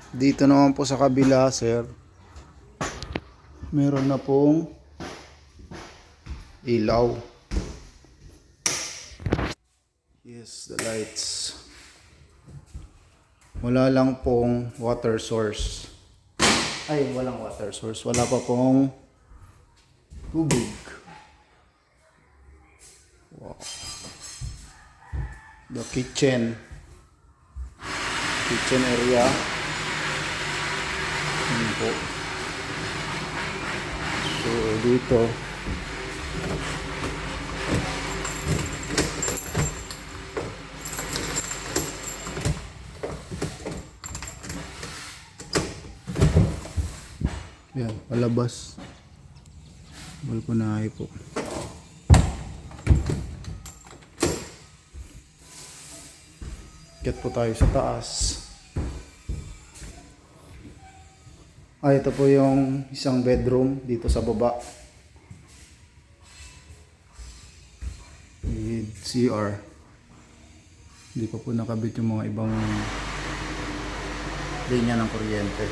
Dito naman po sa kabila, sir, meron na pong ilaw. Yes, the lights. Wala lang pong water source. Ay, walang water source. Wala pa pong tubig. Wow. The kitchen area. Yun po. So, dito yan, palabas. Balkonahe po. Get po tayo sa taas. Ito po yung isang bedroom dito sa baba. With CR. Hindi pa po nakabit yung mga ibang linya ng kuryente.